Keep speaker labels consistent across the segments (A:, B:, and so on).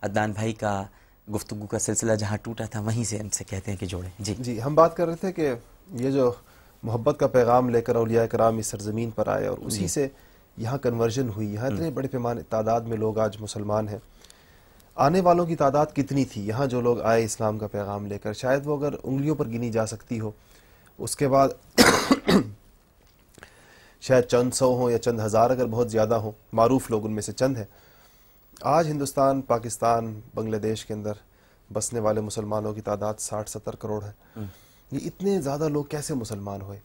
A: عدنان بھائی کا گفتگو کا سلسلہ جہاں ٹوٹا تھا وہیں سے ان سے کہتے ہیں کہ جوڑیں.
B: جی ہم بات کر رہے تھے کہ یہ جو محبت کا پیغام لے کر اولیاء کرام اس سرزمین پر آئے اور اسی سے یہاں کنورژن ہوئی. یہاں اتنے بڑے پیمانے تعداد میں لوگ آج مسلمان ہیں. آنے والوں کی تعداد کتنی تھی یہاں جو لوگ آئے اسلام کا پیغام لے کر؟ شاید وہ اگر انگلیوں پر گنی جا سکتی ہو. اس کے بعد شاید چند سو ہوں یا چند ہزار اگر بہت زیادہ ہوں، معروف لوگ ان میں سے چند ہیں. آج ہندوستان، پاکستان، بنگلہ دیش کے اندر بسنے والے مسلمانوں کی تعداد 60-70 کروڑ ہے. یہ اتنے زیادہ لوگ کیسے مسلمان ہوئے؟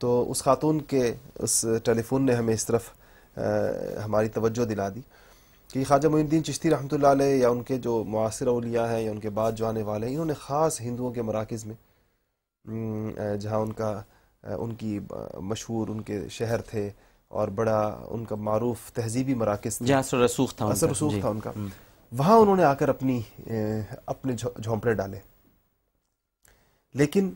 B: تو اس خاتون کے اس ٹیلی فون نے ہمیں اس طرف ہماری توجہ دلا دی کہ خواجہ معین الدین چشتی رحمۃ اللہ علیہ یا ان کے جو معاصر اولیاء ہیں یا ان کے بعد جو آنے والے ہیں، انہوں نے خاص ہندوؤں کے مراکز میں جہاں ان کی مشہور ان کے شہر تھے اور بڑا ان کا معروف تہذیبی مراکز تھے،
A: جہاں اثر رسوخ تھا
B: ان کا، وہاں انہوں نے آ کر اپنے جھونپڑے ڈالے. لیکن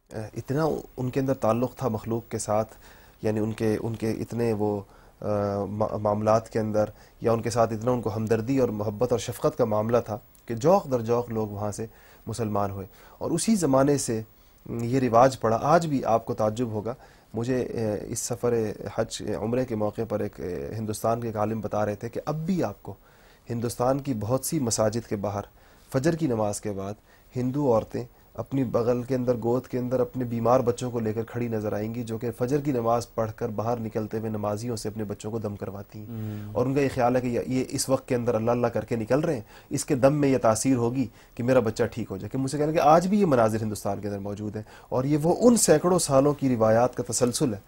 B: اتنا ان کے اندر تعلق تھا مخلوق کے ساتھ، یعنی ان کے اتنے وہ معاملات کے اندر، یا ان کے ساتھ اتنا ان کو ہمدردی اور محبت اور شفقت کا معاملہ تھا کہ جوق در جوق لوگ وہاں سے مسلمان ہوئے. اور اسی زمانے سے یہ رواج پڑا. آج بھی آپ کو تعجب ہوگا، مجھے اس سفر حج عمرے کے موقع پر ایک ہندوستان کے ایک عالم بتا رہے تھے کہ اب بھی آپ کو ہندوستان کی بہت سی مساجد کے باہر فجر کی نماز کے بعد ہندو عورتیں اپنی بغل کے اندر، گود کے اندر اپنے بیمار بچوں کو لے کر کھڑی نظر آئیں گی، جو کہ فجر کی نماز پڑھ کر باہر نکلتے ہوئے نمازیوں سے اپنے بچوں کو دم کرواتی ہیں. اور ان کا یہ خیال ہے کہ یہ اس وقت کے اندر اللہ اللہ کر کے نکل رہے ہیں، اس کے دم میں یہ تاثیر ہوگی کہ میرا بچہ ٹھیک ہو جائے. کہ مجھ سے کہنا کہ آج بھی یہ مناظر ہندوستان کے اندر موجود ہیں، اور یہ وہ ان سینکڑوں سالوں کی روایات کا تسلسل ہے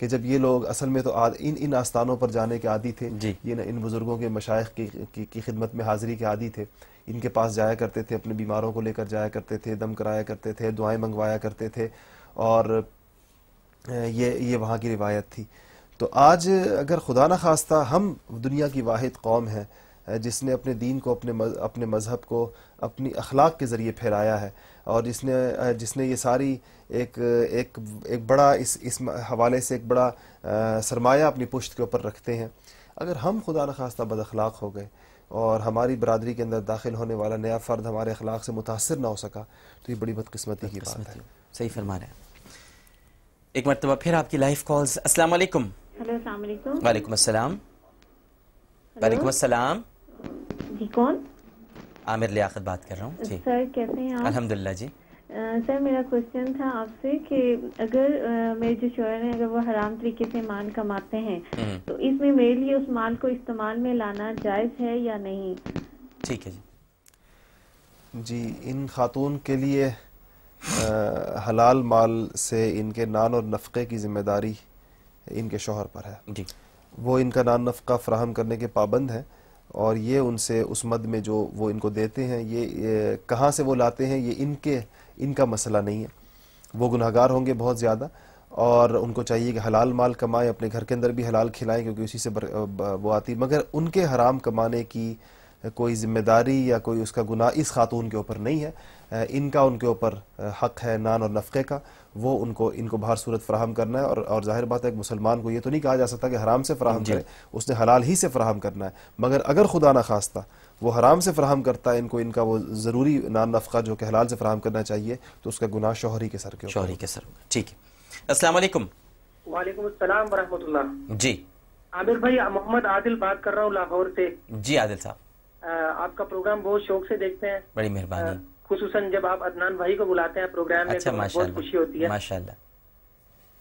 B: کہ جب یہ لوگ اصل میں تو ان آستانوں پر جانے کے عادی تھے، یہ ان بزرگوں کے مشائخ کی خدمت میں حاضری کے عادی تھے، ان کے پاس جایا کرتے تھے، اپنے بیماروں کو لے کر جایا کرتے تھے، دم کرایا کرتے تھے، دعائیں منگوایا کرتے تھے، اور یہ وہاں کی روایت تھی. تو آج اگر خدا نخواستہ ہم دنیا کی واحد قوم ہیں جس نے اپنے دین کو، اپنے مذہب کو اپنی اخلاق کے ذریعے پھیلایا ہے، اور جس نے یہ ساری ایک بڑا اس حوالے سے ایک بڑا سرمایہ اپنی پشت کے اوپر رکھتے ہیں، اگر ہم خدا نخواستہ بد اخلاق ہو گئے اور ہماری برادری کے اندر داخل ہونے والا نیا فرد ہمارے اخلاق سے متاثر نہ ہو سکا، تو یہ بڑی بدقسمتی کی بات ہے.
A: صحیح فرما رہے ہیں. ایک مرتبہ پھر آپ کی لائف کالز. السلام علیکم.
C: ہلو، السلام علیکم.
A: وعلیکم السلام. وعلیکم السلام.
C: جی کون؟
A: عامر لیاقت بات کر رہا ہوں. جی
C: سر، کیسے ہیں آپ؟
A: الحمدللہ. جی
C: سر، میرا کوشچن تھا آپ سے کہ اگر میرے جو شوہر ہیں اگر وہ حرام طریقے سے مال کماتے ہیں تو اس میں میرے لیے اس مال کو استعمال میں لانا جائز ہے یا نہیں؟
A: ٹھیک ہے.
B: جی ان خاتون کے لیے حلال مال سے ان کے نان اور نفقے کی ذمہ داری ان کے شوہر پر ہے.
A: جی
B: وہ ان کا نان نفقہ فراہم کرنے کے پابند ہیں، اور یہ ان سے اس مد میں جو وہ ان کو دیتے ہیں، یہ کہاں سے وہ لاتے ہیں یہ ان کا مسئلہ نہیں ہے. وہ گناہگار ہوں گے بہت زیادہ، اور ان کو چاہیے کہ حلال مال کمائیں، اپنے گھر کے اندر بھی حلال کھلائیں کیونکہ اسی سے وہ آتی، مگر ان کے حرام کمانے کی کوئی ذمہ داری یا کوئی اس کا گناہ اس خاتون کے اوپر نہیں ہے. ان کے اوپر حق ہے نان اور نفقے کا، وہ ان کو بہر صورت فراہم کرنا ہے. اور ظاہر بات ہے ایک مسلمان کو یہ تو نہیں کہا جا سکتا کہ حرام سے فراہم کرے، اس نے حلال ہی سے فراہم کرنا ہے. مگر اگر خدا نخواستہ وہ حرام سے فراہم کرتا ہے ان کا وہ ضروری نان نفقہ جو کہ حلال سے فراہم کرنا چاہیے، تو اس کا گناہ شوہری کے سر کے اوپر.
A: شوہری کے سر. ٹھیک ہے. السلام علیکم.
D: وعلیکم السلام ورحمۃ اللہ.
A: جی
D: عامر بھائی، محمد عادل بات کر رہا ہوں لاہور سے.
A: جی عادل صاحب،
D: آپ کا پروگرام بہت شوق سے دیکھتے ہیں.
A: بڑی مہربانی.
D: خصوصاً جب آپ عدنان بھائی کو بلاتے ہیں پروگرام میں تو بہت خوشی ہوتی ہے.
A: ماشاءاللہ.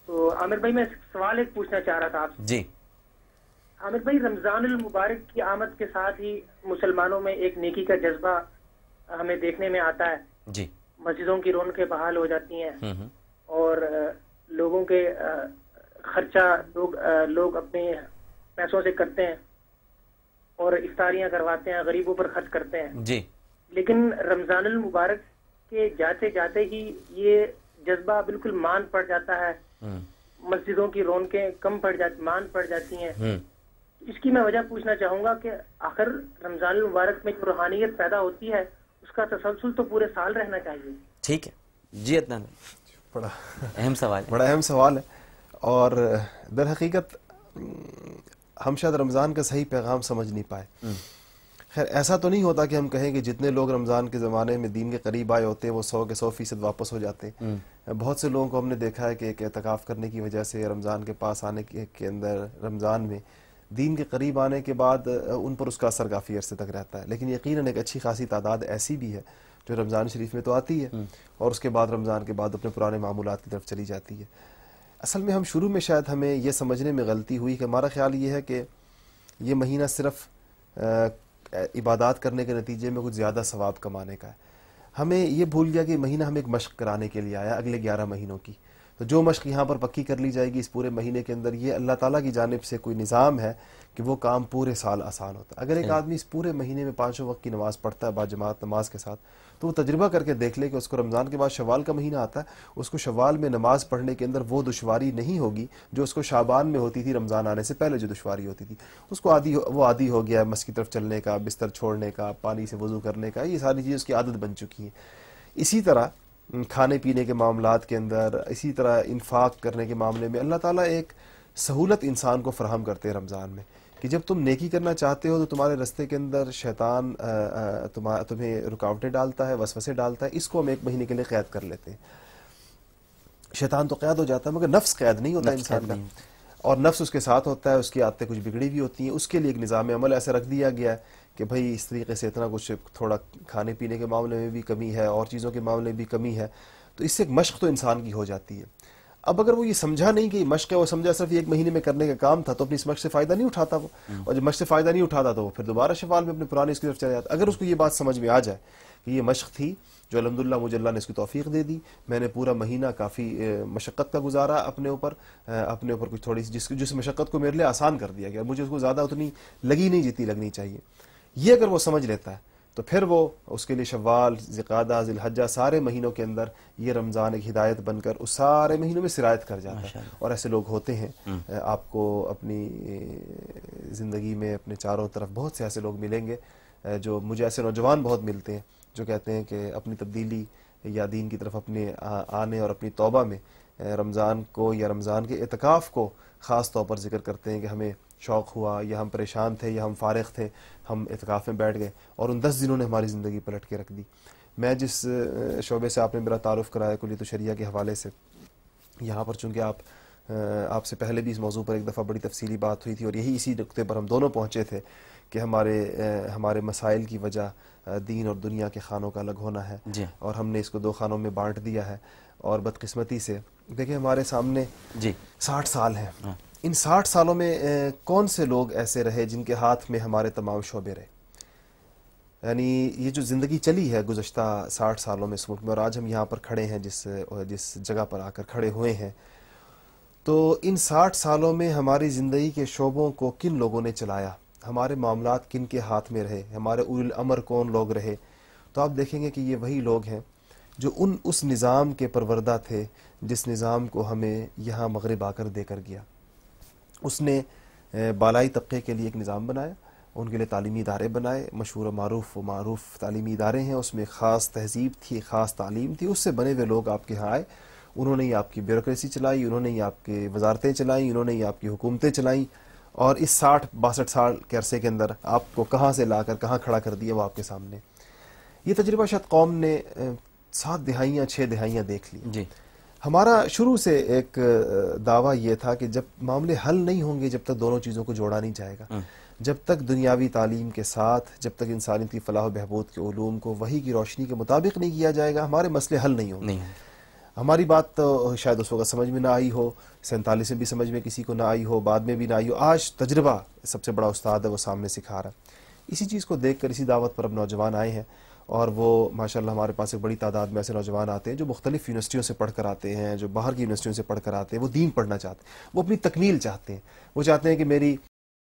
D: تو عامر بھائی، میں سوال ایک پوچھنا چاہ رہا تھا آپ سے.
A: جی
D: عامر بھائی، رمضان المبارک کی آمد کے ساتھ ہی مسلمانوں میں ایک نیکی کا جذبہ ہمیں دیکھنے میں آتا ہے.
A: جی
D: مسجدوں کی رونقیں بحال ہو جاتی ہیں، اور لوگوں کے خرچہ لوگ اپنے پیسوں سے کرتے ہیں اور افطاریاں کرواتے ہیں، غریبوں پر خرچ کرتے ہیں.
A: جی
D: لیکن رمضان المبارک کے جاتے جاتے ہی یہ جذبہ بالکل مان پڑ جاتا ہے، مسجدوں کی رونقیں مان پڑ جاتی ہیں. اس کی میں وجہ پوچھنا چاہوں گا کہ آخر رمضان المبارک میں جو روحانیت پیدا ہوتی ہے اس کا تسلسل تو پورے سال رہنا چاہیے.
A: ٹھیک ہے. جی عدنان،
B: بڑا
A: اہم سوال ہے.
B: بڑا اہم سوال ہے، اور در حقیقت ہم شاید رمضان کا صحیح پیغام سمجھ نہیں پائے. خیر ایسا تو نہیں ہوتا کہ ہم کہیں کہ جتنے لوگ رمضان کے زمانے میں دین کے قریب آئے ہوتے ہیں وہ 100 کے 100% واپس ہو جاتے ہیں. بہت سے لوگوں کو ہم نے دیکھا ہے کہ ایک اعتکاف کرنے کی وجہ سے رمضان کے پاس آنے کے اندر رمضان میں دین کے قریب آنے کے بعد ان پر اس کا اثر کافی عرصے تک رہتا ہے. لیکن یقیناً ایک اچھی خاصی تعداد ایسی بھی ہے جو رمضان شریف میں تو آتی ہے اور اس کے بعد رمضان کے بعد اپنے پرانے معمولات کی طرف چلی جاتی ہے. اصل میں ہم شروع میں شاید ہمیں یہ سمجھنے میں غلطی ہوئی کہ ہمارا خیال یہ ہے کہ یہ مہینہ صرف عبادات کرنے کے نتیجے میں کچھ زیادہ ثواب کمانے کا ہے. ہمیں یہ بھول گیا کہ مہینہ ہمیں ایک مشق کرانے کے لیے آیا اگلے 11 مہینوں کی. تو جو مشق یہاں پر پکی کر لی جائے گی اس پورے مہینے کے اندر، یہ اللہ تعالیٰ کی جانب سے کوئی نظام ہے کہ وہ کام پورے سال آسان ہوتا ہے. اگر ایک آدمی اس پورے مہینے میں 5 وقت کی نماز پڑھتا ہے باجماعت نماز کے ساتھ، تو وہ تجربہ کر کے دیکھ لے کہ اس کو رمضان کے بعد شوال کا مہینہ آتا ہے، اس کو شوال میں نماز پڑھنے کے اندر وہ دشواری نہیں ہوگی جو اس کو شعبان میں ہوتی تھی رمضان آنے سے پہلے جو دشواری ہوتی تھی. اس کو وہ عادی ہو گیا مسجد کی طرف چلنے کا، بستر چھوڑنے کا، پانی سے وضو کرنے کا، یہ ساری چیزیں اس کی عادت بن چکی ہیں. اسی طرح کھانے پینے کے معاملات کے اندر، اسی طرح انفاق کرنے کے معاملے میں اللہ تعالیٰ ایک سہولت انسان کو فراہم کرتے ہیں رمضان میں کہ جب تم نیکی کرنا چاہتے ہو تو تمہارے رستے کے اندر شیطان تمہیں رکاوٹیں ڈالتا ہے، وسوسے ڈالتا ہے. اس کو ہم ایک مہینے کے لیے قید کر لیتے ہیں. شیطان تو قید ہو جاتا ہے مگر نفس قید نہیں ہوتا انسان کا، اور نفس اس کے ساتھ ہوتا ہے، اس کی عادتیں کچھ بگڑی بھی ہوتی ہیں. اس کے لیے ایک نظام عمل ایسا رکھ دیا گیا ہے کہ بھائی اس طریقے سے اتنا کچھ تھوڑا کھانے پینے کے معاملے میں بھی کمی ہے اور چیزوں کے معاملے میں بھی کمی ہے. تو اس سے ایک مشق تو انسان کی ہو جاتی ہے. اب اگر وہ یہ سمجھا نہیں کہ یہ مشق ہے، وہ سمجھا صرف ایک مہینے میں کرنے کا کام تھا، تو اپنی اس مشق سے فائدہ نہیں اٹھاتا وہ، اور جب مشق سے فائدہ نہیں اٹھاتا تو وہ پھر دوبارہ شوال میں اپنے پرانے اس کی طرف چلا جاتا. اگر اس کو یہ بات سمجھ میں آ جائے کہ یہ مشق تھی جو الحمدللہ مجھے اللہ نے اس کی توفیق دے دی، میں نے پورا مہینہ کافی مشقت کا گزارا اپنے اوپر کچھ تھوڑی سی جس مشقت کو میرے لیے آسان کر دیا گیا، مجھے اس کو زیادہ اتنی لگی نہیں جتنی لگنی چاہیے. یہ اگر وہ سمجھ لیتا ہے تو پھر وہ اس کے لیے شوال، ذوالقعدہ، ذی الحجہ سارے مہینوں کے اندر یہ رمضان ایک ہدایت بن کر اس سارے مہینوں میں سرایت کر جاتا ہے. اور ایسے لوگ ہوتے ہیں، آپ کو اپنی زندگی میں اپنے چاروں طرف بہت سے ایسے لوگ ملیں گے جو مجھے ایسے نوجوان بہت ملتے ہیں جو کہتے ہیں کہ اپنی تبدیلی یا دین کی طرف اپنے آنے اور اپنی توبہ میں رمضان کو یا رمضان کے اعتکاف کو خاص طور پر ذکر کرتے ہیں کہ ہمیں شوق ہوا یا ہم پریشان تھے یا ہم فارغ تھے، ہم اعتکاف میں بیٹھ گئے اور ان 10 دنوں نے ہماری زندگی پلٹ کے رکھ دی. میں جس شعبے سے آپ نے میرا تعارف کرایا کلیت الشریعہ کے حوالے سے، یہاں پر چونکہ آپ سے پہلے بھی اس موضوع پر ایک دفعہ بڑی تفصیلی بات ہوئی تھی اور یہی اسی نقطے پر ہم دونوں پہنچے تھے کہ ہمارے مسائل کی وجہ دین اور دنیا کے خانوں کا الگ ہونا ہے
A: جی.
B: اور ہم نے اس کو 2 خانوں میں بانٹ دیا ہے. اور بدقسمتی سے دیکھیں ہمارے سامنے 60 سال ہیں. ان 60 سالوں میں کون سے لوگ ایسے رہے جن کے ہاتھ میں ہمارے تمام شعبے رہے؟ یعنی یہ جو زندگی چلی ہے گزشتہ 60 سالوں میں اس ملک میں، اور آج ہم یہاں پر کھڑے ہیں جس جگہ پر آ کر کھڑے ہوئے ہیں، تو ان 60 سالوں میں ہماری زندگی کے شعبوں کو کن لوگوں نے چلایا، ہمارے معاملات کن کے ہاتھ میں رہے، ہمارے اولی الامر کون لوگ رہے؟ تو آپ دیکھیں گے کہ یہ وہی لوگ ہیں جو اس نظام کے پروردہ تھے جس نظام کو ہمیں یہاں مغرب آ کر دے کر گیا. اس نے بالائی طبقے کے لیے ایک نظام بنایا، ان کے لیے تعلیمی ادارے بنائے، مشہور و معروف تعلیمی ادارے ہیں، اس میں خاص تہذیب تھی، خاص تعلیم تھی. اس سے بنے ہوئے لوگ آپ کے ہاں آئے، انہوں نے ہی آپ کی بیوروکریسی چلائی، انہوں نے ہی آپ کی وزارتیں چلائیں، انہوں نے ہی آپ کی حکومتیں چلائیں، اور اس 60-62 سال کے عرصے کے اندر آپ کو کہاں سے لا کر کہاں کھڑا کر دیا وہ آپ کے سامنے. یہ تجربہ شاید قوم نے 7 دہائیاں 6 دہائیاں دیکھ لی.
A: جی.
B: ہمارا شروع سے ایک دعویٰ یہ تھا کہ جب معاملے حل نہیں ہوں گے جب تک دونوں چیزوں کو جوڑا نہیں جائے گا، جب تک دنیاوی تعلیم کے ساتھ، جب تک انسانیت کی فلاح و بہبود کے علوم کو وحی کی روشنی کے مطابق نہیں کیا جائے گا، ہمارے مسئلے حل نہیں ہوں گے. ہماری بات تو شاید اس وقت سمجھ میں نہ آئی ہو، 47 میں بھی سمجھ میں کسی کو نہ آئی ہو، بعد میں بھی نہ آئی ہو. آج تجربہ سب سے بڑا استاد ہے، وہ سامنے سکھا رہا ہے. اسی چیز کو دیکھ کر اسی دعوت پر اب نوجوان آئے ہیں، اور وہ ماشاءاللہ ہمارے پاس ایک بڑی تعداد میں ایسے نوجوان آتے ہیں جو مختلف یونیورسٹیوں سے پڑھ کر آتے ہیں، جو باہر کی یونیورسٹیوں سے پڑھ کر آتے ہیں. وہ دین پڑھنا چاہتے ہیں، وہ اپنی تکمیل چاہتے ہیں، وہ چاہتے ہیں کہ میری